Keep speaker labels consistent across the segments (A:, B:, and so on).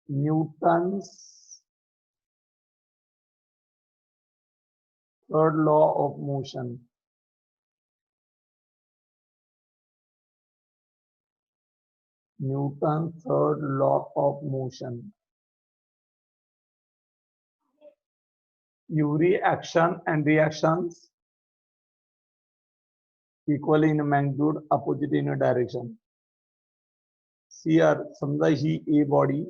A: Newton's third law of motion. Newton's third law of motion. UV action and reactions equally in magnitude, opposite in a direction. Here, समजा ही A body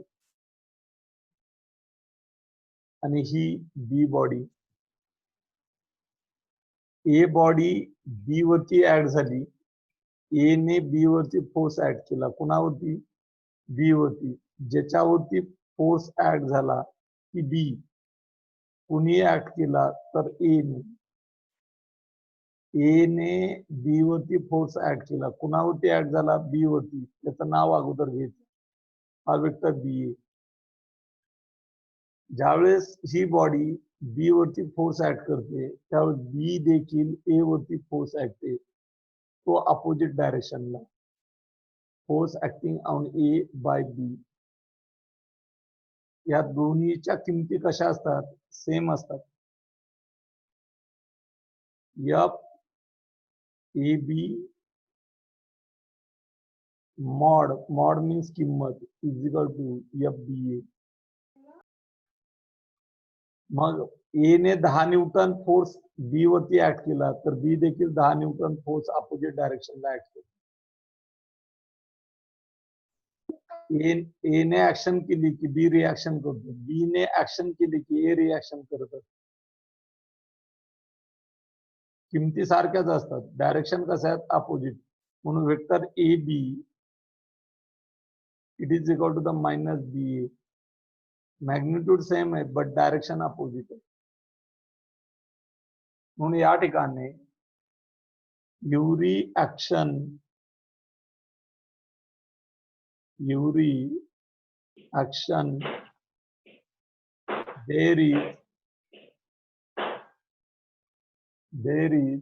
A: आणि ही B body. A body B वरती add झाली. A ने B वरती force add केला. कुणावरती? B वरती. ज्याच्यावरती force add झाला की B. कुणी ऍक्ट केला तर A ने. A ने B वरती फोर्स ऍड केला. कुणावरती ऍड झाला? B वरती. त्याचं नाव अगोदर घ्यायचं. हा वेक्टर B आहे. ज्यावेळेस ही बॉडी बी वरती फोर्स ऍड करते त्यावेळेस बी देखील ए वरती फोर्स ऍक्ट तो अपोजिट डायरेक्शनला. Force acting on A by B. या दोन्हीच्या किमती कशा असतात? सेम असतात. F A B mod, mod means किंमत, इजिकल टू एफ बी ए. मग ए ने 10 न्यूटन फोर्स बी वरती ऍक्ट केला तर बी देखील 10 न्यूटन फोर्स अपोजिट डायरेक्शनला ऍक्ट केला. ए ने ऍक्शन केली की बी रिॲक्शन करतो. बी ने ऍक्शन केली की ए रिॲक्शन करत. किमती सारख्याच असतात. डायरेक्शन कसं आहेत? अपोजिट. म्हणून vector A B it is equal to the minus B A. Magnitude same आहे बट डायरेक्शन अपोजिट आहे. म्हणून या ठिकाणी every action there is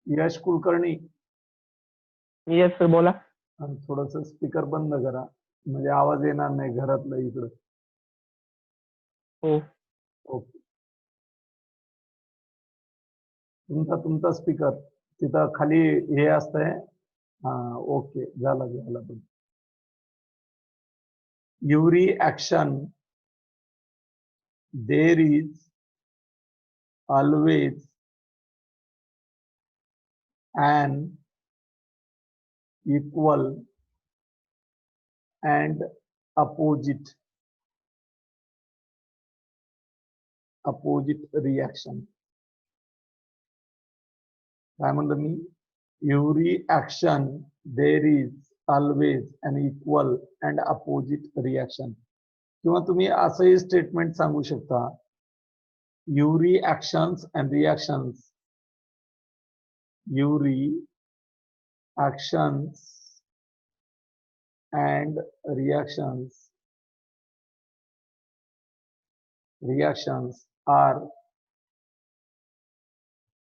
A: Yash Kulkarni.
B: Yes sir बोला.
A: थोडस स्पीकर बंद करा म्हणजे आवाज येणार नाही घरातलं इकडं.
B: हो.
A: ओके. तुमचा स्पीकर तिथं खाली हे असतंय. हा ओके झालं. Yuri action there is always an equal and opposite reaction. काय म्हणलं मी? Every action there is always an equal and opposite reaction. किंवा तुम्ही असंही स्टेटमेंट सांगू शकता. Every actions and reactions. Every actions and reactions are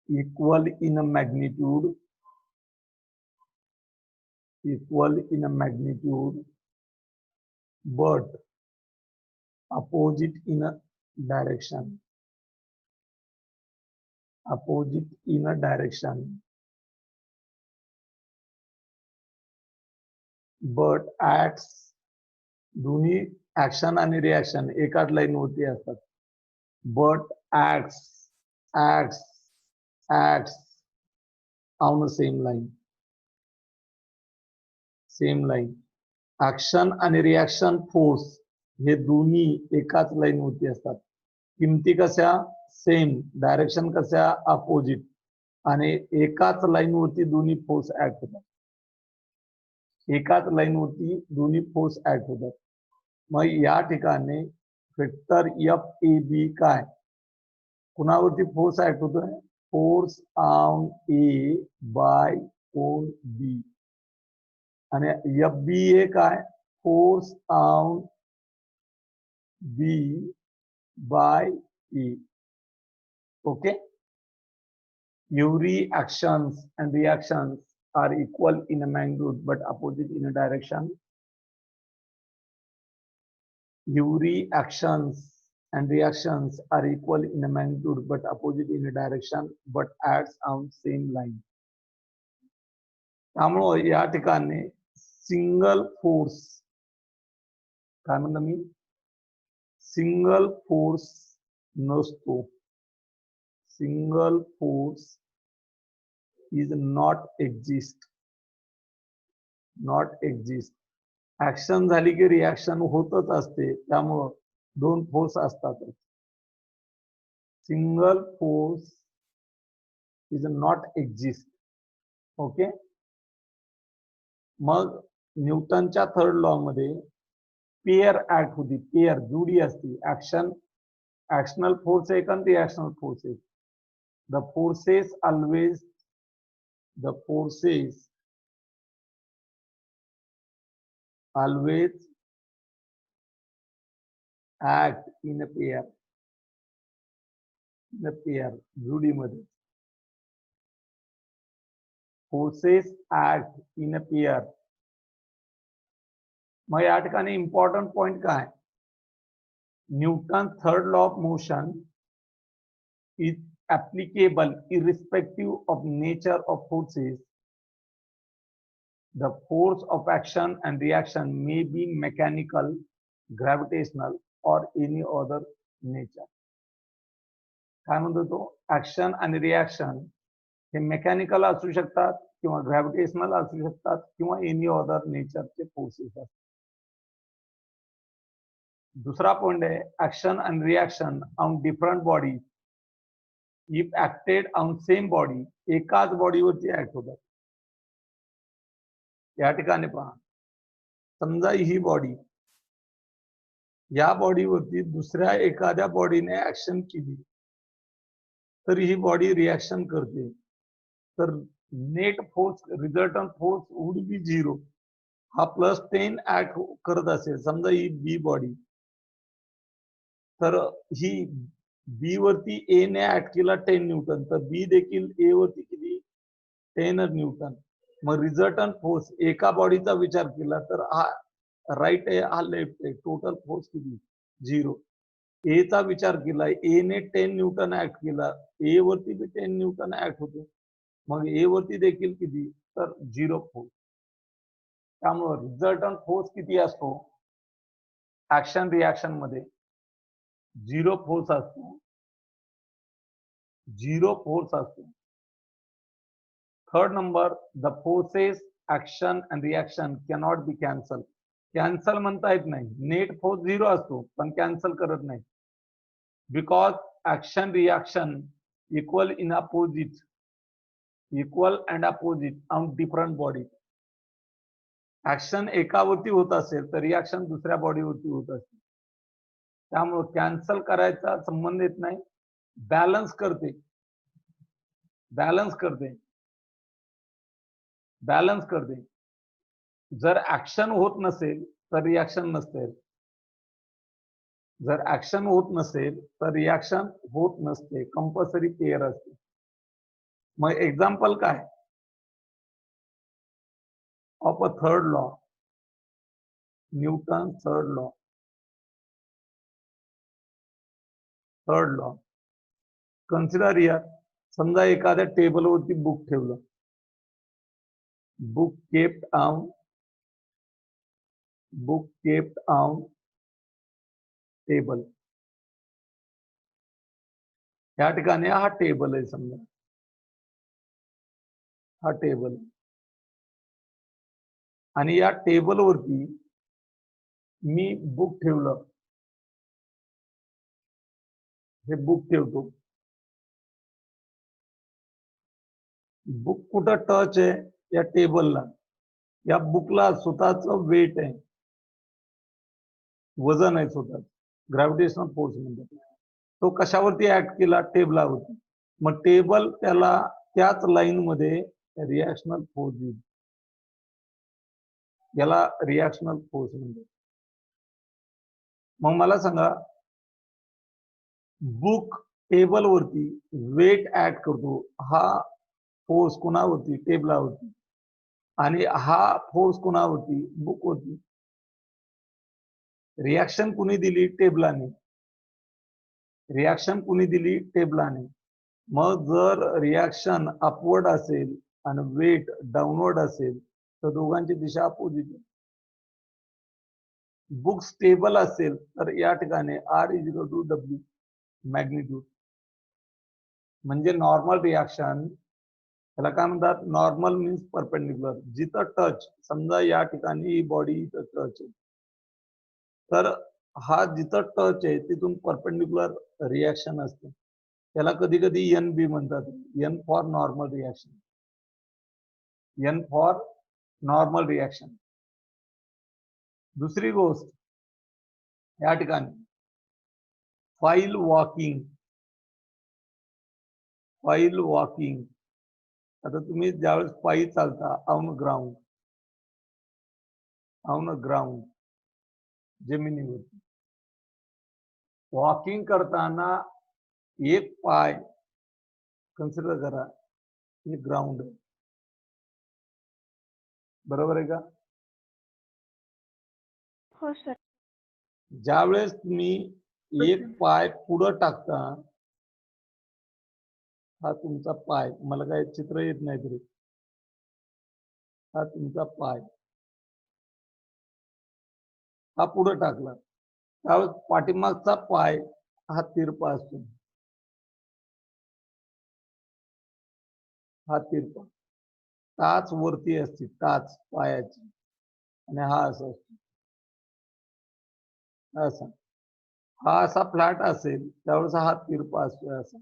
A: equal in a magnitude, but opposite in a direction. But acts, दोन्ही action आणि reaction एकाच line वरती असतात. But acts on the same line. Action आणि reaction force हे दोन्ही एकाच line वरती असतात. किमती कशा? सेम. डायरेक्शन कशा? अपोजिट. आणि एकाच लाईन वरती दोन्ही फोर्स ऍक्ट होतात. मग या ठिकाणी वेक्टर एफ ए बी काय? कुणावरती फोर्स ऍक्ट होतोय? फोर्स ऑन ए बाय कोन बी. आणि एफ बी ए काय? Force on B by A. Okay. Every actions and reactions are equal in a magnitude but opposite in a direction. Every actions and reactions are equal in a magnitude but opposite in a direction but acts on same line. त्यामुळे या ठिकाणी single force, काय म्हणलं मी, single force नसतो. Single force is not exist. Not exist. Action झाली की reaction होतच असते, त्यामुळं दोन फोर्स असतातच. Single force is not exist. Okay. मग न्यूटनच्या थर्ड लॉ मध्ये पेयर ऍक्ट होती. पेयर जोडी असते. ऍक्शनल फोर्स एक आणि रिॲक्शनल फोर्स एक. The forces always act in a pair. जोडीमध्ये forces act in a pair. मग या ठिकाणी इम्पॉर्टंट पॉइंट काय, Newton third law of motion is applicable irrespective of nature of forces. The force of action and reaction may be mechanical, gravitational or any other nature. काय म्हणतो तो, action आणि reaction हे mechanical असू शकतात किंवा gravitational असू शकतात किंवा एनी अदर नेचरचे फोर्सेस असतात. दुसरा पॉइंट आहे, ऍक्शन आणि reaction on different body if acted on same body, एकाच बॉडीवरती ऍक्ट होतात. या ठिकाणी पहा, समजा ही बॉडी, या बॉडीवरती दुसऱ्या एखाद्या बॉडीने ऍक्शन केली तर ही बॉडी रिॲक्शन करते, तर net force, resultant force would be 0. हा +10 ऍक्ट करत असेल, समजा ही बी बॉडी, तर ही बी वरती ए ने ऍक्ट केला 10 न्यूटन, तर बी देखील ए वरती किती, 10 न्यूटन. मग रिझल्टंट फोर्स एका बॉडीचा विचार केला तर हा राईट आहे, हा लेफ्ट आहे, टोटल फोर्स किती, 0. ए चा विचार केला, ए ने 10 न्यूटन ऍक्ट केला, ए वरती बी 10 न्यूटन ऍक्ट होते, मग ए वरती देखील किती, तर 0 फोर्स. त्यामुळे रिझल्टंट फोर्स किती असतो, ऍक्शन रिॲक्शन मध्ये 0 फोर्स असतो. 0 फोर्स असतो. Third number, the forces action and reaction cannot be cancel. Cancel म्हणता येत नाही. नेट फोर्स 0 असतो पण कॅन्सल करत नाही, because action reaction equal in opposite, equal and opposite on different body. Action एकावरती होत असेल तर रिॲक्शन दुसऱ्या बॉडीवरती होत असेल, त्यामुळे कॅन्सल करायचा संबंध येत नाही. बॅलन्स करते, बॅलन्स करते, बॅलन्स करते. जर ऍक्शन होत नसेल तर रिॲक्शन नसते, जर ऍक्शन होत नसेल तर रिॲक्शन होत नसते, कंपल्सरी पेयर असते. मग एक्झाम्पल काय of a third law, Newton third law. Third law consider here. समजा एखाद्या टेबलवरती बुक ठेवलं, बुक केप्ट ऑन टेबल. या ठिकाणी हा टेबल आहे, समजा हा टेबल, आणि या टेबलवरती मी बुक ठेवलं, हे बुक ठेवतो. बुक कुठं टच आहे, या टेबलला. या बुकला स्वतःचं वेट आहे, वजन आहे स्वतः, ग्रॅव्हिटेशनल फोर्स म्हणतात. तो कशावरती ऍक्ट केला, टेबलावरती. मग टेबल त्याला त्याच लाईन मध्ये रिॲक्शनल फोर्स देईल, याला रिॲक्शनल फोर्स म्हणतात. मग मला सांगा, बुक टेबल वरती वेट ऍड करतो, हा फोर्स कोणावरती? टेबलावरती. आणि हा फोर्स कोणावरती? बुक वरती. रिॲक्शन कुणी दिली? टेबलाने. रिॲक्शन कुणी दिली? टेबलाने. मग जर रिॲक्शन अपवर्ड असेल आणि वेट डाऊनवर्ड असेल तर दोघांची दिशा अपोजिट आहे. बुक स्टेबल असेल तर या ठिकाणी R is equal to W magnitude. म्हणजे नॉर्मल रिॲक्शन, त्याला काय म्हणतात? Normal means perpendicular. जिथं टच, समजा या ठिकाणी ही बॉडी इथं टच आहे, तर हा जिथं टच आहे तिथून परपेंडिक्युलर रिॲक्शन असते. त्याला कधी कधी एन बी म्हणतात. N for normal reaction. N for normal reaction. दुसरी गोष्ट या ठिकाणी फाईल वॉकिंग. फाईल वॉकिंग, आता तुम्ही ज्यावेळेस पायी चालता ऑन ग्राउंड, जमिनीवरती वॉकिंग करताना एक पाय कन्सिडर करा, हे ग्राउंड आहे, बरोबर आहे का?
C: हो सर.
A: ज्यावेळेस तुम्ही एक पाय पुढं टाकता, हा तुमचा पाय, मला काय चित्र येत नाही तरी, हा तुमचा पाय, हा पुढं टाकला, त्यावेळेस पाठीमागचा पाय हा तिरपा असतो, हा तिरपा. टाच वरती असते, टाच पायाची, आणि हा असा असतो, असा. हा असा फ्लॅट असेल त्यावेळेस हा तिरपा असतो असा.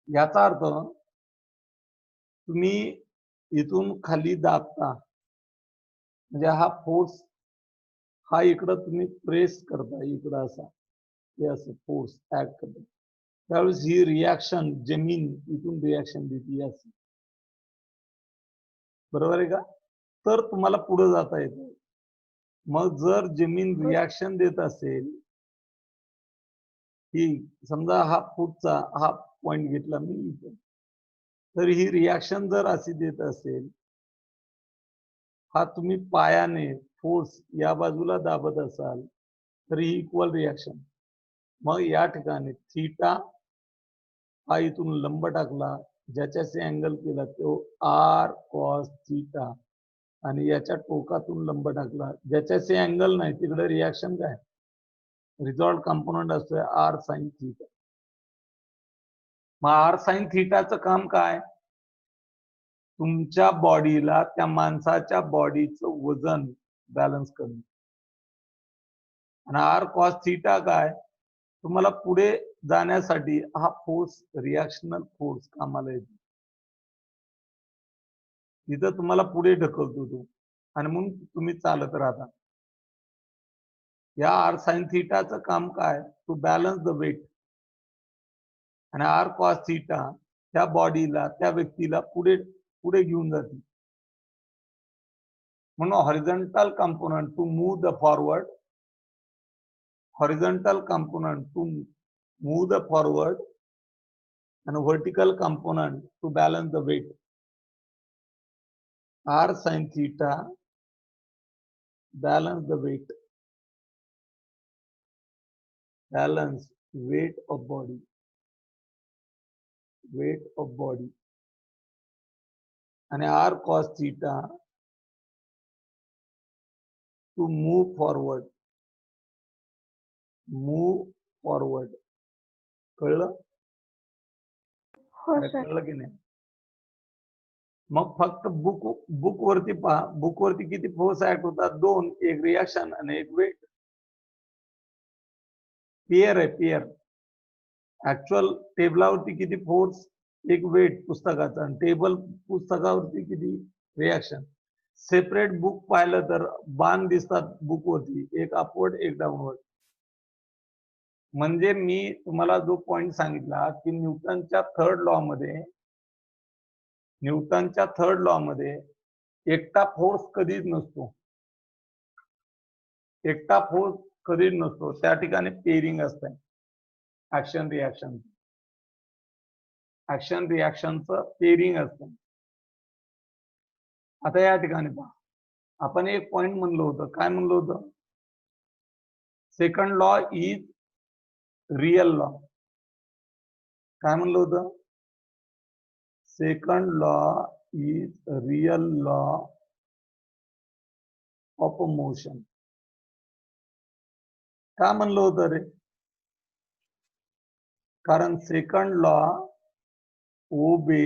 A: याचा अर्थ तुम्ही इथून खाली दाबता, म्हणजे हा फोर्स, हा इकडं तुम्ही प्रेस करता, इकडं असा, हे असं फोर्स ऍड करता, त्यावेळेस ही रिॲक्शन जमीन इथून रिॲक्शन देते असं, बरोबर आहे का? तर तुम्हाला पुढे जाता येतं. मग जर जमीन रिॲक्शन देत असेल, ही समजा हा फूटचा हा पॉइंट घेतला मी इथं, तर ही रिॲक्शन जर अशी देत असेल, हा तुम्ही पायाने फोर्स या बाजूला दाबत असाल तर ही इक्वल रिॲक्शन. मग या ठिकाणी थीटा हा इथून लंब टाकला, ज्याच्याशी अँगल केला तो आर कॉस थीटा, आणि याच्या टोकातून लंब टाकला, ज्याच्याशी अँगल नाही तिकडे रिॲक्शन काय? रिझॉल्ट कंपोनंट असतोय आर साइन थीटा. मग आर साइन थीटाचं काम काय? तुमच्या बॉडीला, त्या माणसाच्या बॉडीचं वजन बॅलन्स करणे. आणि आर कॉस थीटा काय? तुम्हाला पुढे जाण्यासाठी हा फोर्स, रिॲक्शनल फोर्स कामाला येतो, तिथं तुम्हाला पुढे ढकलतो तो, आणि म्हणून तुम्ही चालत राहता. या आर साइन थीटाचं काम काय? To balance the weight. आणि आर कॉस थीटा त्या बॉडीला, त्या व्यक्तीला पुढे पुढे घेऊन जाते. म्हणून horizontal component to move the forward, horizontal component to move the forward, and vertical component to balance the weight. R sin theta balance the weight, balance weight of body, weight of body. And R cos theta to move forward, move forward. कळलं?
C: हो sir.
A: कळलं की नाही? मग फक्त book वरती पहा, book वरती किती फोर्स ऍक्ट होतात? दोन, एक रिॲक्शन आणि एक वेट. पेयर आहे, पेयर. ऍक्च्युअल टेबलावरती किती फोर्स? एक वेट पुस्तकाचा, आणि टेबल पुस्तकावरती किती रिॲक्शन. सेपरेट बुक पाहिलं तर बाण दिसतात बुकवरती, एक अपवर्ड एक डाऊनवर्ड. म्हणजे मी तुम्हाला जो पॉइंट सांगितला की न्यूटनच्या थर्ड लॉ मध्ये एकटा फोर्स कधीच नसतो, एकटा फोर्स कधीच नसतो, त्या ठिकाणी पेरिंग असते. Action reaction. ऍक्शन रिॲक्शनचं पेरिंग असतं. आता या ठिकाणी पहा, आपण एक पॉइंट म्हणलं होतं. काय म्हणलं होतं? Second law is real law. काय म्हणलं होतं? Second law is real law of motion. का म्हणलं होतं रे? कारण सेकंड लॉ ओबे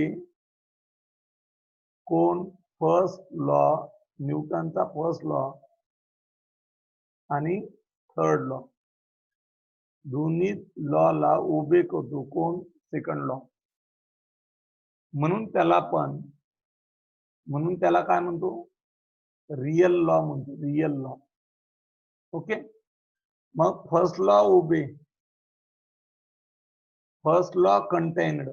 A: कोण? फर्स्ट लॉ, न्यूटनचा फर्स्ट लॉ आणि थर्ड लॉ, दोन्ही लॉला ओबे करतो. कोण? Second law. म्हणून त्याला काय म्हणतो? रियल लॉ म्हणतो. Real law. ओके. मग फर्स्ट लॉ ओबे, first law contained,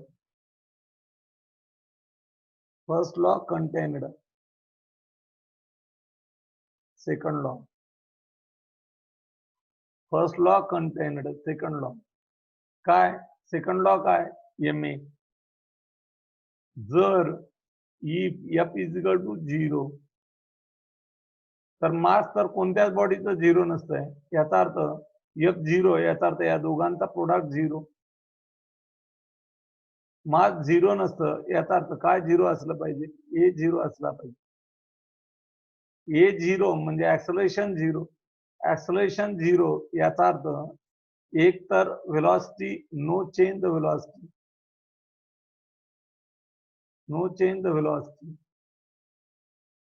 A: first law contained second law, first law contained second law. काय? सेकंड लॉ काय? MA. जर F इक्वल टू 0, तर मास तर कोणत्याच बॉडीचं 0 नसतंय. याचा अर्थ F 0, याचा अर्थ या दोघांचा प्रोडक्ट 0. मास 0 नसतं, याचा अर्थ काय 0 असलं पाहिजे? A 0 असला पाहिजे. A 0 म्हणजे ऍक्सलरेशन 0. ऍक्सलरेशन 0 याचा अर्थ एक तर velocity, no change the velocity, no change the velocity,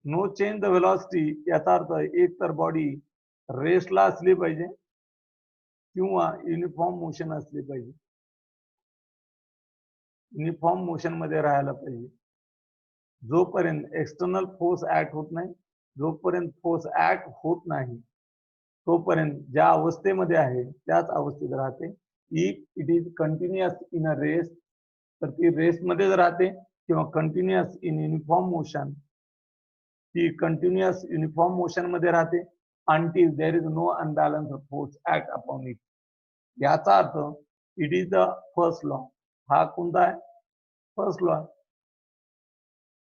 A: no change the velocity याचा अर्थ एक तर बॉडी रेस्टला असली पाहिजे किंवा युनिफॉर्म मोशन असली पाहिजे. युनिफॉर्म मोशन मध्ये राहायला पाहिजे. जोपर्यंत एक्सटर्नल फोर्स ऍक्ट होत नाही, जोपर्यंत फोर्स ऍक्ट होत नाही, तोपर्यंत ज्या अवस्थेमध्ये आहे त्याच अवस्थेत राहते. If it is continuous in a race, तर ती रेसमध्येच राहते, किंवा कंटिन्युअस इन युनिफॉर्म मोशन, ती कंटिन्युअस युनिफॉर्म मोशन मध्ये राहते until there is no unbalance of force act upon it. याचा earth it is the first law. हा कोणता आहे? First law.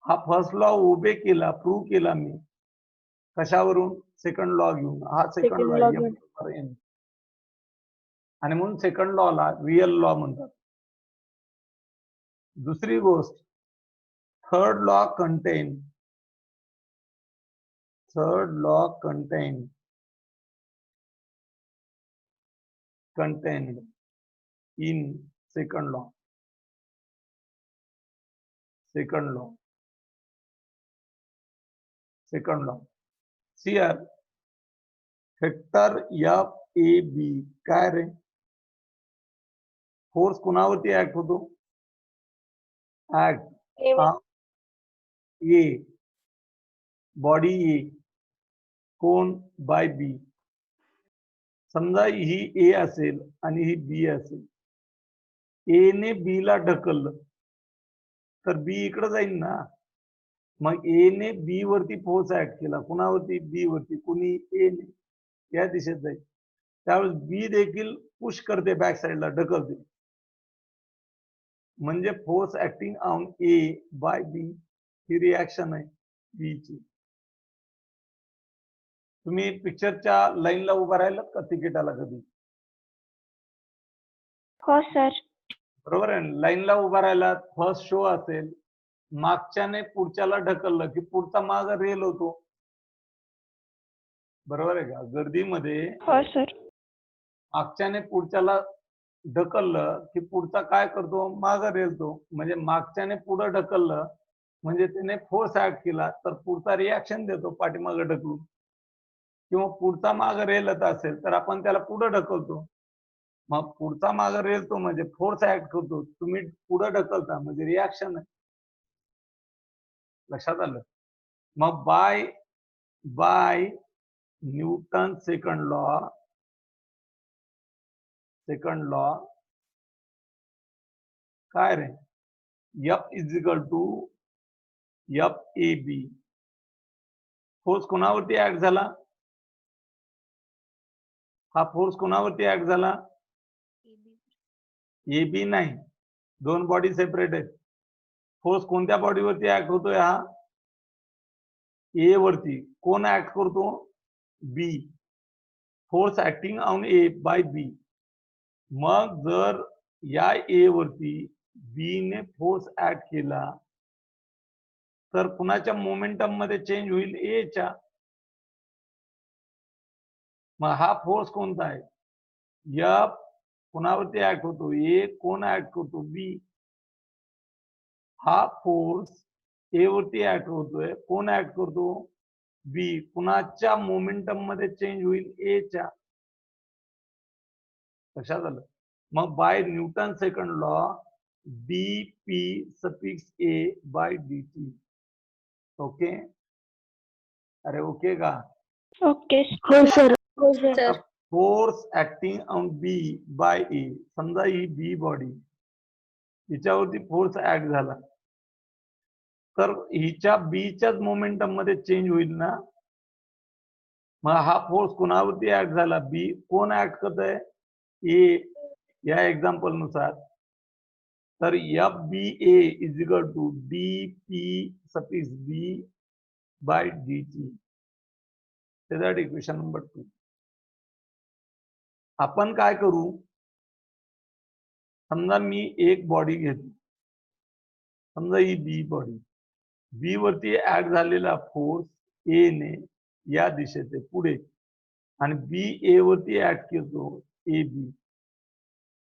A: हा फर्स्ट लॉ उभे केला, प्रूव्ह केला मी. कशावरून? सेकंड लॉ घेऊन. हा सेकंड लॉ आहे. आणि म्हणून सेकंड लॉला रियल लॉ म्हणतात. दुसरी गोष्ट, third law contain, third law contained in second law. Second law. Here vector FAB काय रे? फोर्स कोणावरती ऍक्ट होतो? ऍक्ट A, बॉडी A कोण? By B. समजा ही A असेल आणि ही B असेल. A ने B ला ढकललं तर B इकडे जाईल ना. मग A ने B वरती फोर्स ऍक्ट केला. कुणावरती? B वरती. कुणी? A ने. या दिशेत जाईल. त्यावेळेस B देखील पुश करते, बॅक साईडला ढकलते. म्हणजे force acting on A by B ही रिॲक्शन आहे B ची. तुम्ही पिक्चरच्या लाईनला उभा राहिलात का तिकिटाला कधी?
C: हो सर.
A: बरोबर आहे. लाईनला उभा राहिलात, फर्स्ट शो असेल, मागच्याने पुढच्याला ढकललं की पुढचा माग रेल होतो. बरोबर आहे का? गर्दीमध्ये
C: हो सर.
A: मागच्याने पुढच्याला ढकललं की पुढचा काय करतो? माग रेलतो. म्हणजे मागच्याने पुढे ढकललं म्हणजे त्याने फोर्स ऍक्ट केला, तर पुढचा रिॲक्शन देतो पाठीमागे ढकलून. किंवा पुढचा माग रेलत असेल तर आपण त्याला पुढे ढकलतो. मग पुढचा माग रेलतो म्हणजे फोर्स ऍक्ट करतो, तुम्ही पुढे ढकलता म्हणजे रिॲक्शन आहे. लक्षात आलं? मग बाय न्यूटन सेकंड लॉ काय रे? F is equal to FAB. Force कोणावरती ऍक्ट झाला? हा फोर्स कोणावरती ऍक्ट झाला? ए बी नाही, दोन बॉडी सेपरेट आहेत. फोर्स कोणत्या बॉडीवरती ऍक्ट होतोय? हा ए वरती. कोण ऍक्ट करतो? B. Force acting on A by B. मग जर या ए वरती बी ने फोर्स ऍक्ट केला तर कुणाच्या मोमेंटम मध्ये चेंज होईल? ए च्या. मग हा फोर्स कोणता आहे? एफ कोणावरती ऍक्ट होतो? ए. कोण ऍक्ट करतो? बी. हा फोर्स ए वरती ऍक्ट होतोय, कोण ऍक्ट करतो? बी. कुणाच्या मोमेंटम मध्ये चेंज होईल? ए च्या. लक्षात आलं? मग by Newton second law D P suffix A by D T. Okay? अरे ओके का?
C: ओके. हो सर. हो sir.
A: Force acting on B by A. समजा ही बी बॉडी, हिच्यावरती फोर्स ऍक्ट झाला तर हिच्या बीच्याच मोमेंटम मध्ये चेंज होईल ना. मग हा फोर्स कोणावरती ऍक्ट झाला? बी. कोण ऍक्ट करत आहे? ए. या एक्झाम्पल नुसार तर F B A is equal to D P suffix B by D T. त्यासाठी इक्वेशन नंबर 2. आपण काय करू? समजा मी एक बॉडी घेतो, समजा ही बी बॉडी. बी वरती ऍक्ट झालेला फोर्स ए ने या दिशेचे पुढे आणि बी ए वरती ऍक्ट करतो ए बी.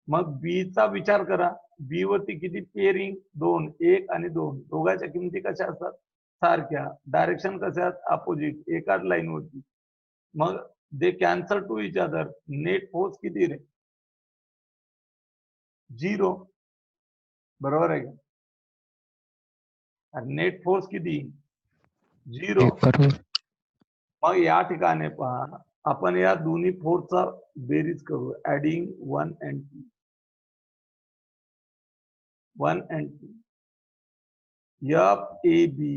A: मग बी चा विचार करा. बी वरती किती पेअरिंग? 2. 1 आणि 2. दोघांच्या किमती कशा असतात? सारख्या. डायरेक्शन कशा? अपोजिट. एकाच लाईन वरती. मग they cancel to each other. Net force किती रे? 0. बरोबर आहे का? नेट फोर्स किती? 0. मग या ठिकाणी पहा, आपण या दोन्ही फोर्सचा बेरीज करू. Adding 1 and 2. 1 and 2. F A B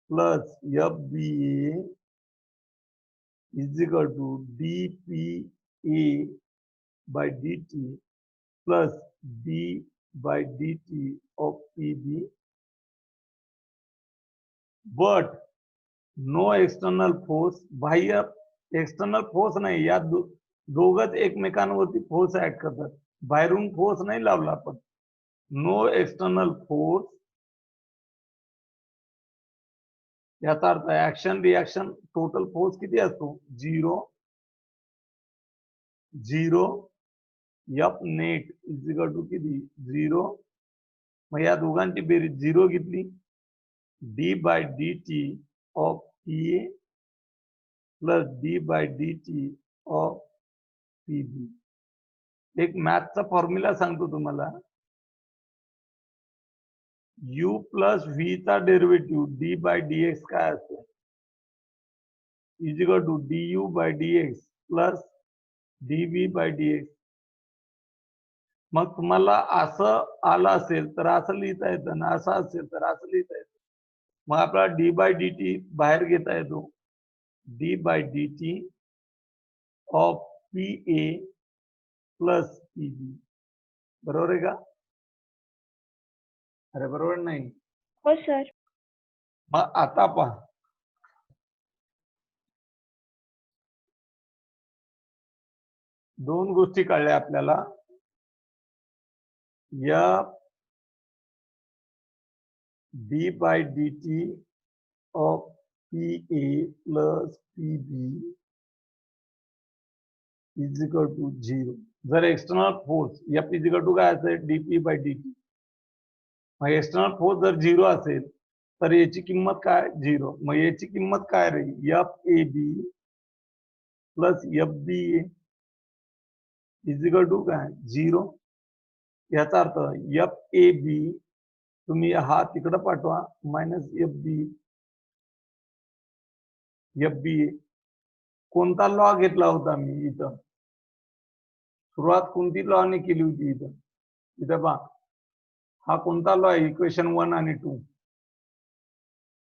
A: plus F B A is equal to D P A by D T plus D by D T of P B. But no external force. बाह्य external force नाही. या दोघच एकमेकांवरती force act करतात. बाहेरून force नाही लावला आपण. No external force. याचा अर्थ ऍक्शन रिॲक्शन टोटल फोर्स किती असतो? 0. 0. F net is equal to किती? 0. मग या दोघांची बेरीज 0 घेतली. D by D T of P A plus D by D T of P B. एक मॅथचा फॉर्म्युला सांगतो तुम्हाला. यू प्लस व्ही चा derivative D by D X काय असतो? Is equal to D U by D X plus D V by D X. मग तुम्हाला असं आलं असेल तर असं लिहिता येतं ना, असं असेल तर असं लिहिता येतं. मग आपला डी बाय डी टी बाहेर घेता येतो. D by D T of P A plus P B. बरोबर आहे का? अरे बरोबर नाही?
C: हो सर.
A: मग आता पहा, दोन गोष्टी कळल्या आपल्याला. F D by D T of P A plus P B is equal to 0. जर external force F is equal to काय असेल? D P by D T. मग एक्सटर्नल फोर्स जर 0 असेल तर याची किंमत काय? 0. मग याची किंमत काय राहील? F A B plus F B A is equal to काय? 0. याचा अर्थ एफ ए बी तुम्ही हा तिकडे पाठवा मायनस एफ बी. एफ बी ए कोणता लॉ घेतला होता मी इथं? सुरुवात कोणती लॉ ने केली होती इथं? इथं पहा, हा कोणता लॉ आहे? इक्वेशन 1 आणि 2.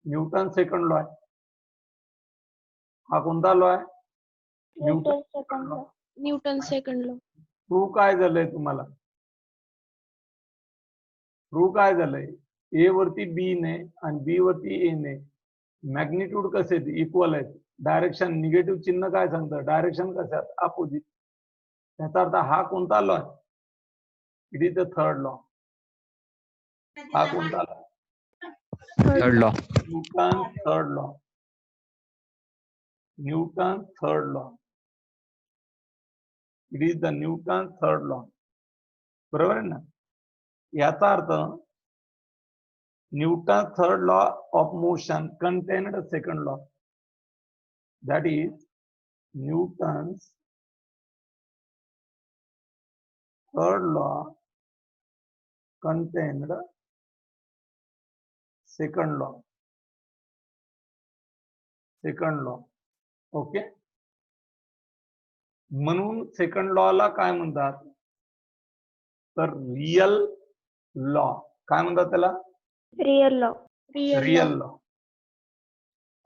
A: न्यूटन सेकंड लॉ आहे. हा कोणता लॉ आहे?
C: Newton second law. Newton second law.
A: Prove काय झालंय तुम्हाला? थ्रू काय झालंय, ए वरती बी ने आणि बी वरती ए ने मॅग्निट्यूड कसे इक्वल आहेत, डायरेक्शन निगेटिव्ह चिन्ह काय सांगतं, डायरेक्शन कशात अपोजिट. त्याचा अर्थ हा कोणता लॉ आहे, it is the third law. हा कोणता law,
B: third law.
A: Newton third law. Newton third law, it is the Newton third law. बरोबर आहे ना. याचा अर्थ Newton third law of motion contained second law, that is Newton's third law contained second law. Okay. म्हणून second law ला काय म्हणतात, तर रियल लॉ. काय म्हणतात त्याला,
C: रिअल लॉ.
A: Real law.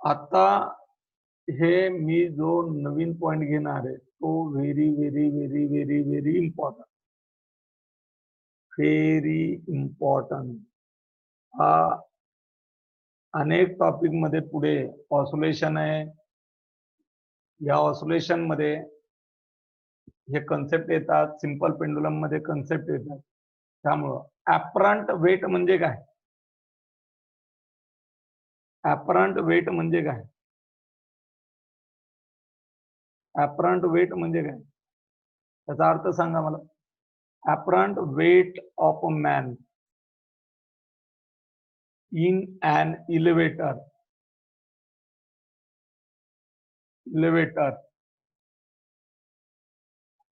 A: आता हे मी जो नवीन पॉइंट घेणार आहे तो very very very very very important, very important. हा अनेक टॉपिक मध्ये पुढे ऑसोलेशन आहे, या ऑसोलेशन मध्ये हे कन्सेप्ट येतात, सिंपल पेंडुलम मध्ये कन्सेप्ट येतात. त्यामुळं ऍपरंट वेट म्हणजे काय, ऍपरंट वेट म्हणजे काय, ऍपरंट वेट म्हणजे काय, त्याचा अर्थ सांगा मला. Apparent weight of a man in an elevator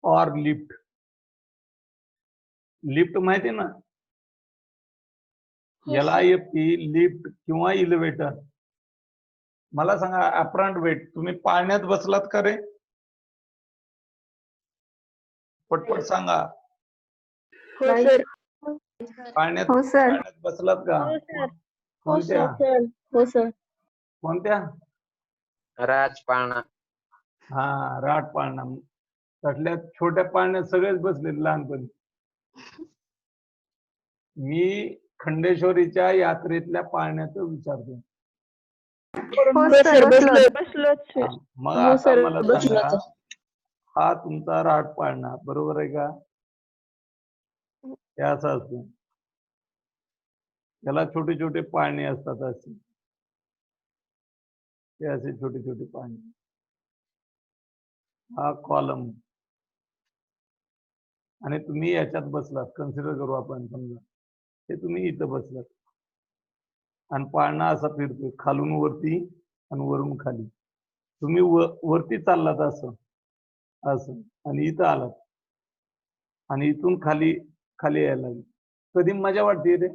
A: or lift. Lift माहिती ना, LIFT, लिफ्ट किंवा इलेव्हेटर. मला सांगा ऍपरंट वेट, तुम्ही पाळण्यात बसलात का रे, पटपट सांगा. पाळण्यात बसलात का, कोणत्या कोणत्या,
B: राजपाळणा.
A: हा राट पाळणा. त्यातल्या छोट्या पाळण्यात सगळेच बसलेत लहानपणी. मी खंडेश्वरीच्या यात्रेतल्या पाळण्याचं विचारतो. मग आता मला सांगा, हा तुमचा राट पाळणा बरोबर आहे का, हे असं असतं, त्याला छोटे छोटे पाळणे असतात असे, हे असे छोटे छोटे पाळणे. हा कॉलम, आणि तुम्ही याच्यात बसलात, कन्सिडर करू आपण समजा हे तुम्ही इथं बसलात आणि पाळणा असा फिरतोय खालून वरती आणि वरून खाली. तुम्ही वरती चाललात असं असं आणि इथं आलात आणि इथून खाली खाली यायला लागली. कधी मजा वाटते रे,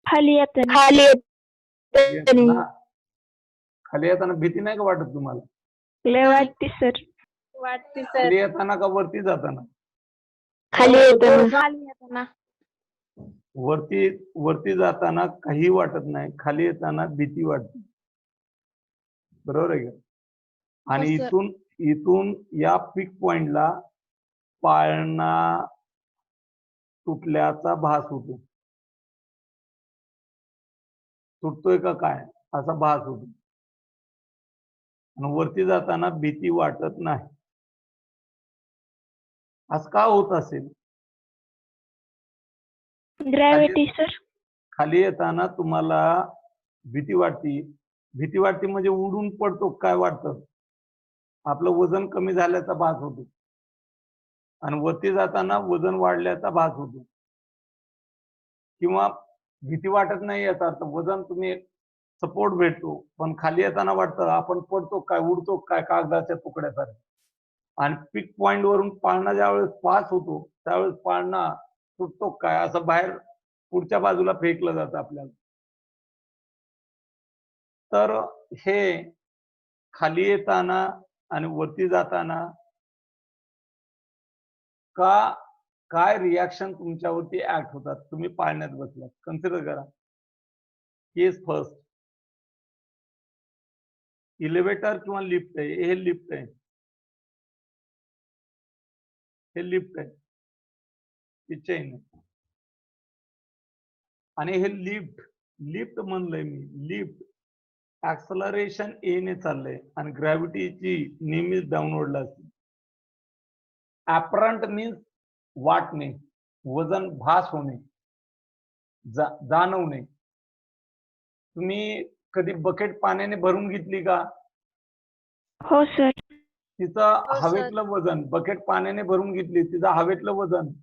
C: खाली येताना.
A: खाली येताना भीती नाही का वाटत तुम्हाला,
C: लय वाटते सर.
A: खाली येताना का वरती जाताना,
C: खाली येताना.
A: वरती जाताना काही वाटत नाही, खाली येताना भीती वाटते, बरोबर आहे का. आणि इथून या पीक पॉइंटला पाळणा तुटल्याचा भास होतो, तुटतोय का काय असा भास होतो, आणि वरती जाताना भीती वाटत नाही. असं का होत असेल,
C: ग्रॅव्हिटी सर.
A: खाली येताना तुम्हाला भीती वाटते म्हणजे उडून पडतो काय वाटतं, आपलं वजन कमी झाल्याचा भास होतो, आणि वरती जाताना वजन वाढल्याचा भास होतो. किंवा भीती वाटत नाही याचा अर्थ वजन तुम्ही सपोर्ट भेटतो, पण खाली येताना वाटतं आपण पडतो काय, उडतो काय कागदाच्या तुकड्यासारखे. आणि पीक पॉइंट वरून पाळणा ज्यावेळेस पास होतो त्यावेळेस पाळणा तुटतो काय असं बाहेर पुढच्या बाजूला फेकलं जातं आपल्याला. तर हे खाली येताना आणि वरती जाताना काय रिॲक्शन तुमच्यावरती ऍक्ट होतात, तुम्ही पाळण्यात बसलात, कन्सिडर करा. केस फर्स्ट, इलेव्हेटर किंवा लिफ्ट आहे, हे लिफ्ट आहे, हे लिफ्ट आहे, ही चेन आहे. आणि हे लिफ्ट लिफ्ट म्हणलंय मी लिफ्ट ऍक्सलरेशन ए ने चाललंय आणि ग्रॅव्हिटीची नेहमीच डाऊनवर्डला असते. ऍपरंट मीन्स वाटणे, वजन भास होणे, जाणवणे. तुम्ही कधी बकेट पाण्याने भरून घेतली का?
C: हो सर.
A: तिचं हवेतलं वजन, बकेट पाण्याने भरून घेतली तिचं हवेतलं वजन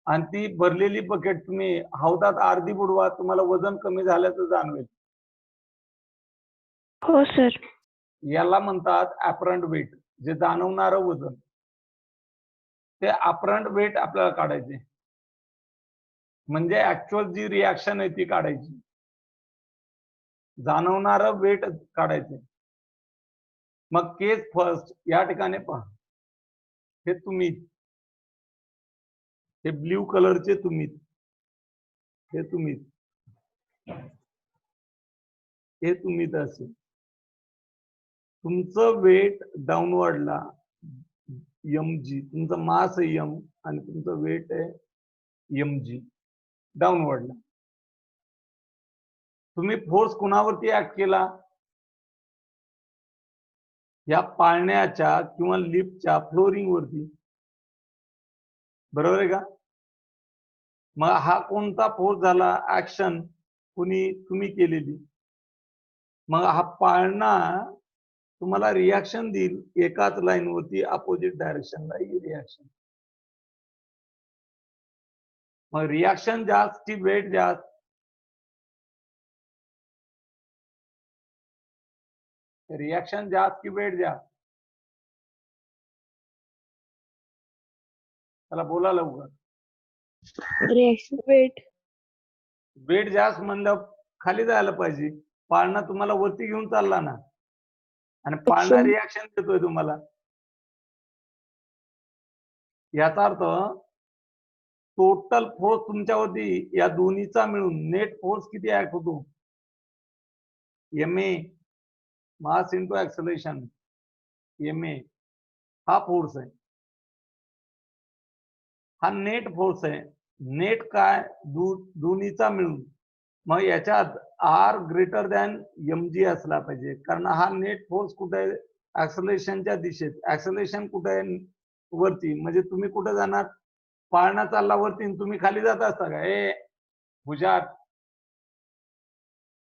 A: आणि ती भरलेली बकेट तुम्ही हौदात अर्धी बुडवा, तुम्हाला वजन कमी झाल्याचं जाणवेल.
C: हो सर.
A: याला म्हणतात ऍपरंट वेट, जे जाणवणारं वजन. ते ऍपरंट वेट आपल्याला काढायचे, म्हणजे ऍक्च्युअल जी रिॲक्शन आहे ती काढायची. जाणवणारं वेट काढायचे. मग केस फर्स्ट या ठिकाणी पहा, हे तुम्ही, हे ब्ल्यू कलरचे तुम्ही, हे तुम्ही, हे तुम्ही असेल. तुमचं वेट डाऊनवर्डला mg, तुमचं मास आहे m आणि तुमचं वेट आहे mg डाऊनवर्डला. तुम्ही फोर्स कुणावरती ऍक्ट केला? या पाळण्याच्या किंवा लिफ्टच्या फ्लोरिंग वरती, बरोबर आहे का? मग हा कोणता फोर्स झाला? ऍक्शन तुम्ही केलेली. मग हा पाळणा तुम्हाला रिॲक्शन देईल एकाच लाईन वरती, अपोजिट डायरेक्शनला ही रिॲक्शन. मग रिॲक्शन जास्त की वेट जास्त? रिॲक्शन जास्त की वेट जास्त? त्याला बोला लवकर.
C: Reaction weight.
A: वेट जास्त म्हणलं खाली जायला पाहिजे. पाळणा तुम्हाला वरती घेऊन चालला ना, आणि पाळणा रिॲक्शन देतोय तुम्हाला. याचा अर्थ टोटल फोर्स तुमच्यावरती या दोन्हीचा मिळून नेट फोर्स किती ऍक्ट होतो? ma, mass into acceleration, ma हा फोर्स आहे, हा नेट फोर्स आहे. नेट काय? दोन्हीचा मिळून. मग याच्यात r ग्रेटर दॅन mg असला पाहिजे, कारण हा नेट फोर्स कुठे आहे? ऍक्सलरेशनच्या दिशेत. ऍक्सलरेशन कुठे आहे? वरती. म्हणजे तुम्ही कुठे जाणार? पाळणा चालला वरती, तुम्ही खाली जात असता का? हुशार.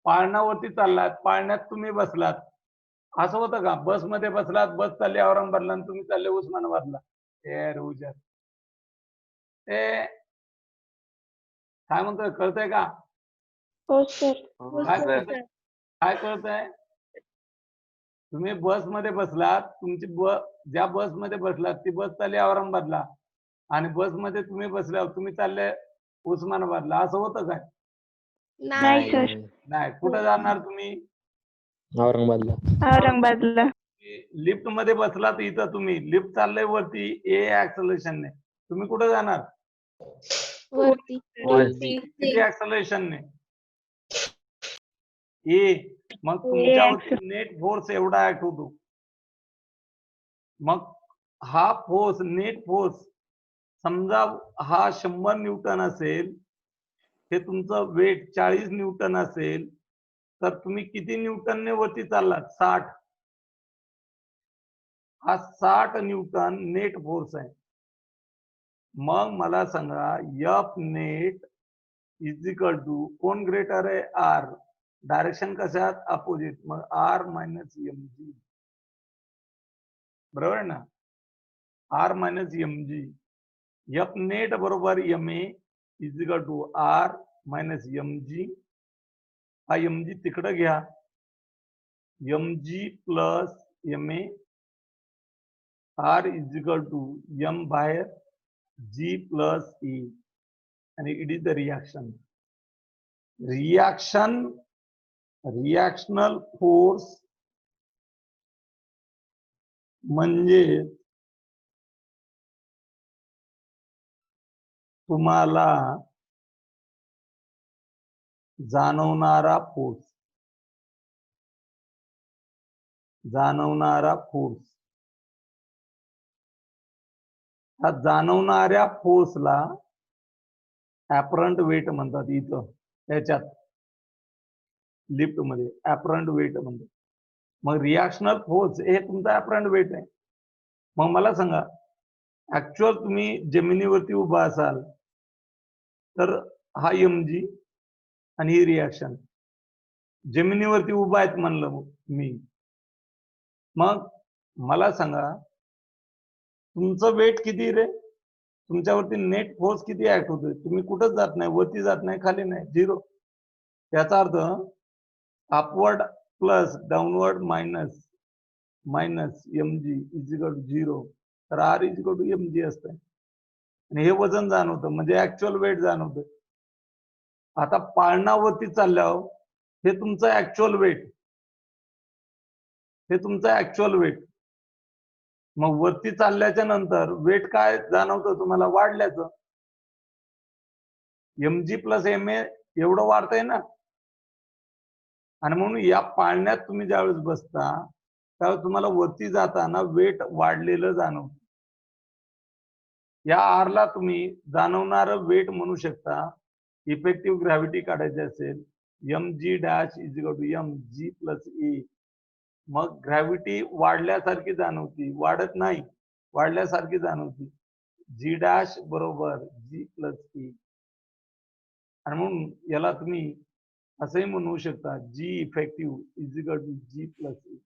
A: पाळणावरती चाललात, पाळण्यात तुम्ही बसलात, असं होतं का? बसमध्ये बसलात, बस चालली औरंगाबादला आणि तुम्ही चालले उस्मानाबादला. हुशार. काय म्हणतोय, कळतंय का?
C: हो सर.
A: काय कळतंय? तुम्ही बसमध्ये बसलात, तुमची ज्या बसमध्ये बसलात ती बस चालली औरंगाबादला आणि बसमध्ये तुम्ही बसल्यावर तुम्ही चालले उस्मानाबादला, असं होतं काय?
C: नाही सर.
A: नाही. कुठे जाणार तुम्ही?
C: औरंगाबादला.
A: लिफ्ट मध्ये बसलात, इथं तुम्ही लिफ्ट चाललंय वरती ए ऍक्सलरेशनने, तुम्ही कुठे जाणार?
C: वरती.
A: किती ऍक्सलरेशनने? ए. मग तुमच्यावरती नेट फोर्स एवढा ऍक्ट होतो. मग हा फोर्स, नेट फोर्स, समजा हा 100 न्यूटन असेल, हे तुमचं वेट 40 न्यूटन असेल, तर तुम्ही किती न्यूटनने वरती चाललात? 60. हा 60 न्यूटन नेट फोर्स आहे. मग मला सांगा, F net is equal to, कोण ग्रेटर आहे? आर. डायरेक्शन कशात? अपोजिट. मग आर मायनस mg, बरोबर आहे ना? R minus mg. F net बरोबर ma is equal to R minus mg. हा mg तिकडे घ्या, mg plus ma, R is equal to m बाहेर, g प्लस e, आणि it is the reaction. Reactional force म्हणजे तुम्हाला जाणवणारा फोर्स, हा जाणवणाऱ्या फोर्सला ऍपरंट वेट म्हणतात. इथं याच्यात लिफ्ट मध्ये ऍपरंट वेट मध्ये. मग रिॲक्शनल फोर्स हे तुमचा ऍपरंट वेट आहे. मग मला सांगा, ऍक्च्युअल तुम्ही जमिनीवरती उभा असाल तर हा mg आणि ही रिॲक्शन. जमिनीवरती उभा आहेत म्हणलं मी, मग मला सांगा तुमचं वेट किती रे, तुमच्यावरती नेट फोर्स किती ऍक्ट होतोय. तुम्ही कुठंच जात नाही, वरती जात नाही, खाली नाही, 0. याचा अर्थ upward plus downward minus mg is equal to 0. तर r is equal to mg असतं. आणि हे वजन जाणवतं, म्हणजे ऍक्च्युअल वेट जाणवतं. आता पाळणावरती चालल्यावर हे तुमचं ऍक्च्युअल वेट, हे तुमचं ऍक्च्युअल वेट. मग वरती चालल्याच्या नंतर वेट काय जाणवतं तुम्हाला, वाढल्याचं. mg प्लस ma एवढं वाढतंय ना. आणि म्हणून या पाळण्यात तुम्ही ज्यावेळेस बसता त्यावेळेस तुम्हाला वरती जाताना वेट वाढलेलं जाणवतं. या आरला तुम्ही जाणवणारं वेट म्हणू शकता. इफेक्टिव्ह ग्रॅव्हिटी काढायची असेल mg dash is equal to mg plus A. मग ग्रॅव्हिटी वाढल्यासारखी जाणवती, वाढत नाही, वाढल्यासारखी जाणवती. जी डॅश बरोबर जी प्लस ए. आणि म्हणून याला तुम्ही असंही म्हणू शकता G effective is equal to G plus A.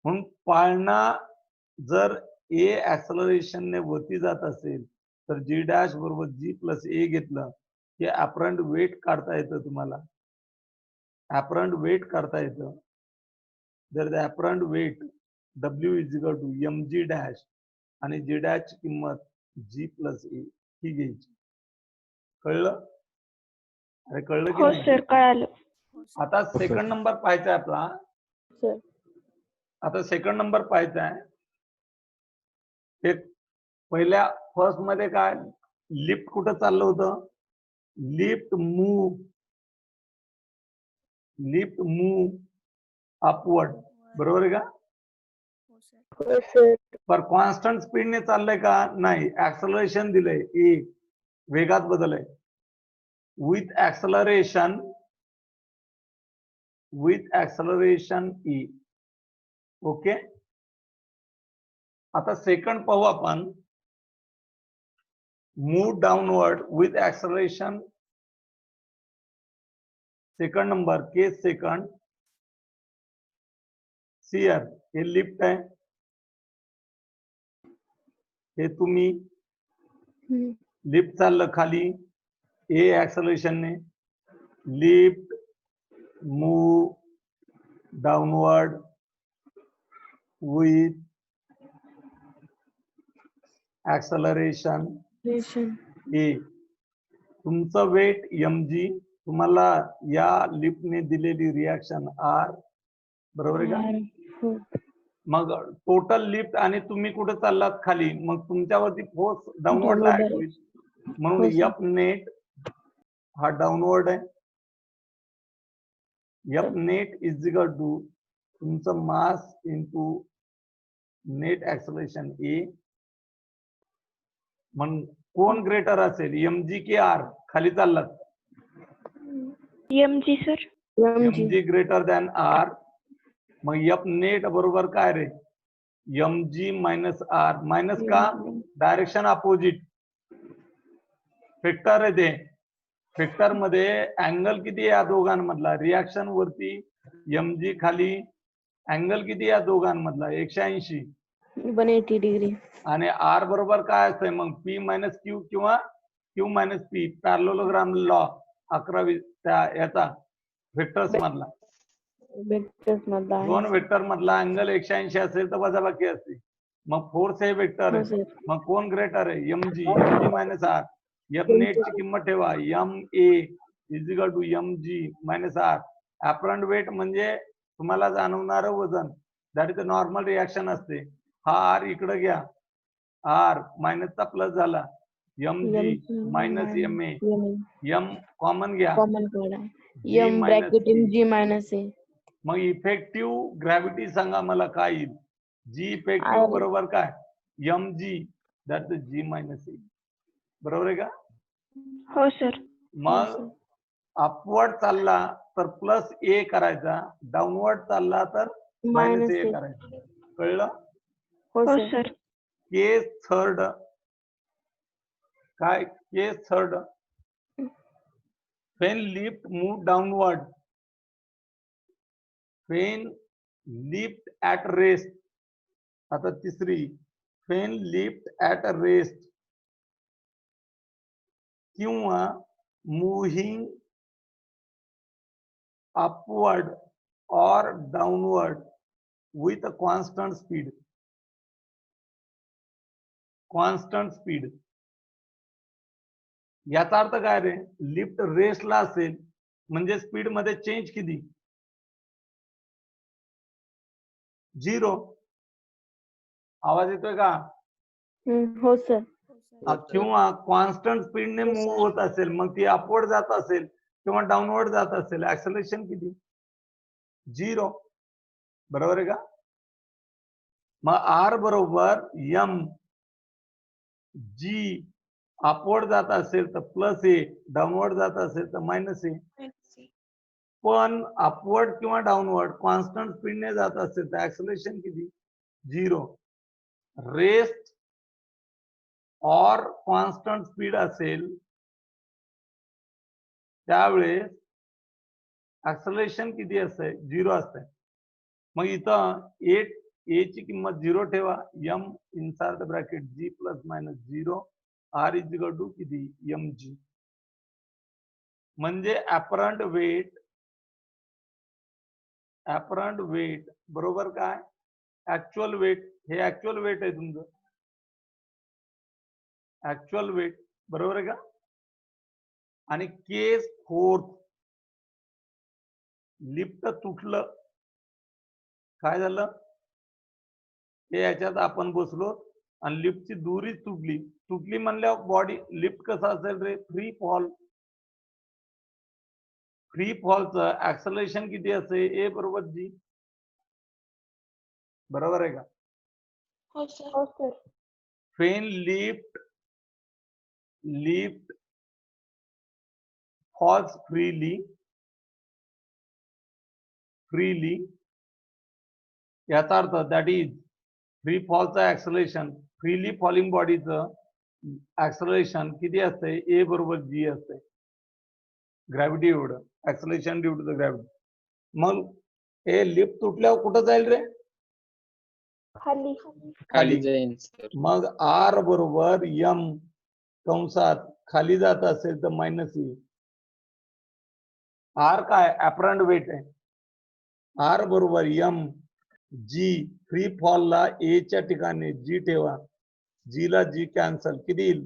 A: म्हणून पाळणा जर ए ऍक्सलरेशनने वरती जात असेल तर जी डॅश बरोबर जी प्लस ए घेतलं की ऍपरंट वेट काढता येतं तुम्हाला. ऍपरंट वेट काढता येतं. जर apparent weight W is equal to mg dash आणि जी डॅश किंमत जी प्लस ए ही घ्यायची. कळलं? अरे कळलं की
C: हो
A: नाही?
C: सर, कळालं.
A: आता सेकंड नंबर पाहायचा आहे आपला.
C: सर
A: आता सेकंड नंबर पाहायचा आहे. हे पहिल्या फर्स्ट मध्ये काय, लिफ्ट कुठं चाललं होतं, लिफ्ट मूव अपवर्ड, बरोबर आहे का.
C: हो सर.
A: पर कॉन्स्टंट स्पीडने चाललंय का, नाही, ऍक्सलरेशन दिलंय ए, वेगात बदल आहे. With acceleration E. ओके. आता सेकंड पाहू आपण. Move downward with acceleration. Second number case second. सीआर हे लिफ्ट आहे, हे तुम्ही लिफ्ट चाललं खाली ए ऍक्सलरेशनने. Lift move downward with acceleration A. तुमचं वेट mg, तुम्हाला या लिफ्टने दिलेली रिॲक्शन आर, बरोबर आहे का. मग टोटल लिफ्ट आणि तुम्ही कुठे चाललात खाली, मग तुमच्यावरती फोर्स डाऊनवर्डला ऍक्ट होईल. म्हणून एफ नेट हा डाऊनवर्ड आहे. F net is equal to तुमचं mass into net acceleration A. मग कोण ग्रेटर असेल, mg की आर, खाली चाललात.
C: mg sir.
A: mg greater than R. मग एफ नेट बरोबर काय रे, mg मायनस आर. मायनस का, डायरेक्शन अपोजिट. वेक्टर आहे ते. वेक्टर मध्ये अँगल किती या दोघांमधला, रिॲक्शन वरती mg खाली, अँगल किती या दोघांमधला, 180.
C: 180 डिग्री.
A: आणि आर बरोबर काय असतंय मग, पी मायनस क्यू किंवा Q minus P. Parallelogram law 11वी त्या याचा वेक्टर्स मधला. दोन वेक्टर मधला अँगल 180 असेल तर वजाबाकी असते. मग फोर्स हे वेक्टर आहे. मग कोण ग्रेटर आहे, mg मायनस आर. एफ नेटची किंमत ठेवा, ma is equal to mg minus R. Apparent weight म्हणजे तुम्हाला जाणवणारं वजन, that is a normal reaction असते. हा आर इकडे घ्या, आर मायनसचा प्लस झाला, mg minus ma. m common घ्या,
C: g मायनस ए.
A: मग इफेक्टिव्ह ग्रॅव्हिटी सांगा मला काय येईल. जी इफेक्टिव्ह बरोबर काय, mg that is g minus A. बरोबर आहे का.
C: हो सर.
A: मग अपवर्ड चालला तर प्लस ए करायचा, डाऊनवर्ड चालला तर मायनस
C: मायनस
A: ए
C: ए.
A: करायचं. कळलं?
C: हो
D: हो
C: सर.
D: सर.
A: केस थर्ड काय? केस third when lift move downward, when lift at rest. आता तिसरी when lift at rest किंवा moving upward or downward with a constant speed. Constant speed. याचा अर्थ काय रे? लिफ्ट रेस्टला असेल म्हणजे स्पीड मध्ये चेंज किती? 0. आवाज येतोय का?
C: हो सर.
A: किंवा कॉन्स्टंट स्पीडने
C: हो,
A: मूव्ह
C: सर.
A: होत असेल, मग ती अपवर्ड जात असेल किंवा डाऊनवर्ड जात असेल, ऍक्सलेरेशन किती? 0. बरोबर आहे का? मग आर बरोबर एम. जी अपवर्ड जात असेल तर प्लस ए, डाऊनवर्ड जात असेल तर मायनस ए. पण अपवर्ड किंवा डाऊनवर्ड कॉन्स्टंट स्पीडने जात असेल तर ऍक्सलेरेशन किती? 0. रेस्ट और कॉन्स्टंट स्पीड असेल त्यावेळेस ऍक्सलेरेशन किती असते? 0 असते. मग इथं ए ची किंमत 0 ठेवा. M inside the bracket G plus minus 0 R is equal to किती? M G. म्हणजे ऍपरंट वेट बरोबर काय? Actual weight. हे ऍक्च्युअल वेट आहे तुमचं. ऍक्च्युअल वेट बरोबर आहे का? आणि केस फोर्थ लिफ्ट तुटलं. काय झालं? हे याच्यात आपण बसलो आणि लिफ्टची दुरीच तुटली म्हणल्यावर बॉडी लिफ्ट कसं असेल रे? फ्री फॉलचं ऍक्सलेरेशन किती असेल? ए बरोबर जी. बरोबर आहे का?
C: हो sir.
A: when lift falls freely याचा अर्थ दॅट इज फ्री फॉलचं ऍक्सलेरेशन, फ्रीली फॉलिंग बॉडीचं ऍक्सलेरेशन किती असते? ए बरोबर जी असते. ग्रॅव्हिटी एवढं ऍक्सलेरेशन ड्यू टू द ग्रॅव्हिटी. मग हे लिफ्ट तुटल्यावर कुठं जाईल रे?
B: खाली जाईल सर.
A: मग आर बरोबर एम कंसात खाली जात असेल तर मायनस ई. आर काय? ऍपरंट वेट आहे. आर बरोबर एम जी. फ्री फॉलला ए च्या ठिकाणी जी ठेवा. जी ला जी कॅन्सल. किती येईल?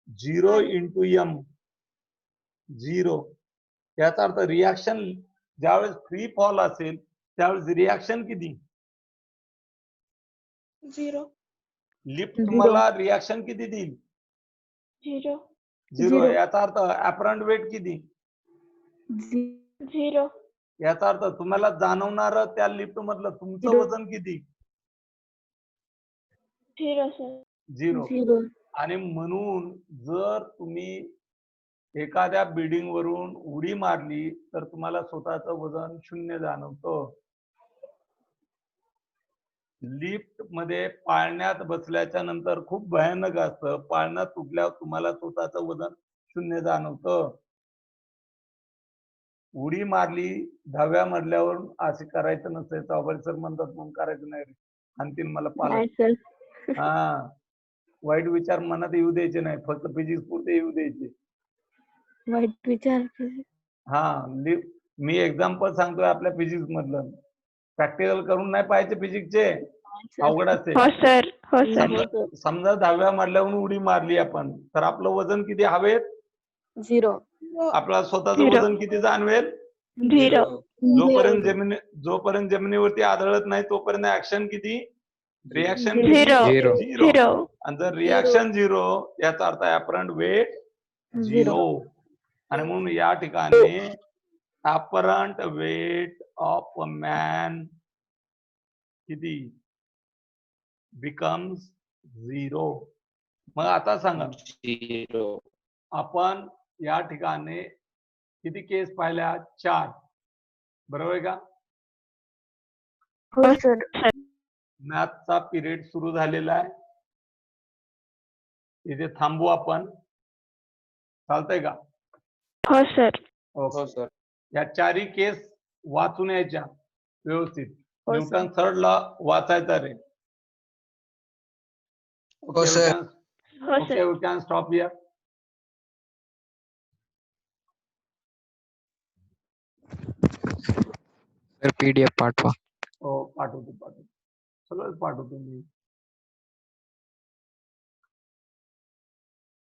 A: 0 इंटू एम 0. याचा अर्थ रिॲक्शन ज्यावेळेस फ्री फॉल असेल त्यावेळेस रिॲक्शन किती?
C: 0.
A: लिफ्ट तुम्हाला रिॲक्शन किती देईल? 0. याचा अर्थ ऍपरंट वेट किती?
C: 0.
A: याचा अर्थ तुम्हाला जाणवणार त्या लिफ्ट मधलं तुमचं
C: 0.
A: वजन किती?
C: 0 सर.
A: 0. आणि म्हणून जर तुम्ही एखाद्या बिल्डिंग वरून उडी मारली तर तुम्हाला स्वतःचं वजन 0 जाणवतं. लिफ्ट मध्ये पाळण्यात बसल्याच्या नंतर खूप भयानक असतं. पाळण्यात तुटल्यावर तुम्हाला स्वतःचं वजन 0 जाणवतं. उडी मारली 10व्या मजल्यावरून असे करायचं नसतं. चौबल सर म्हणतात म्हणून करायचं नाही. आणखीन मला पालक हा वाईट विचार मनात येऊ द्यायचे नाही. फक्त फिजिक्स पुरते येऊ द्यायचे.
C: वाईट विचार.
A: हा मी एक्झाम्पल सांगतोय आपल्या फिजिक्स मधलं. प्रॅक्टिकल करून नाही पाहिजे फिजिक्सचे. अवघड असते.
D: हो सर. हो सर.
A: समजा 10व्या मजल्यावरून उडी मारली आपण तर आपलं वजन किती हवेत?
C: 0.
A: आपला स्वतःचं वजन किती जाणवेल?
D: 0.
A: जोपर्यंत जमिनीवरती आदळत नाही तोपर्यंत ऍक्शन किती? रिॲक्शन
D: 0. 0.
A: आणि जर रिॲक्शन 0 याचा अर्थ ऍपरंट वेट 0. आणि म्हणून या ठिकाणी apparent weight of a man किती? बिकम्स 0. मग आता सांगा
B: 0.
A: आपण या ठिकाणी किती केस पाहिल्या 4 बरोबर आहे का
C: हो सर
A: मॅथचा पिरियड सुरू झालेला आहे इथे थांबू आपण चालतंय का
D: हो सर
B: हो
A: ओके
B: सर
A: या चारही केस वाचून यायच्या व्यवस्थित
C: हो,
A: न्यूटन थर्ड लॉ वाचायचा रे
B: हो, sir.
D: हो
A: okay
D: sir
A: we can stop here
B: sir PDF पाठवा
A: हो पाठवतो सगळं पाठवतो मी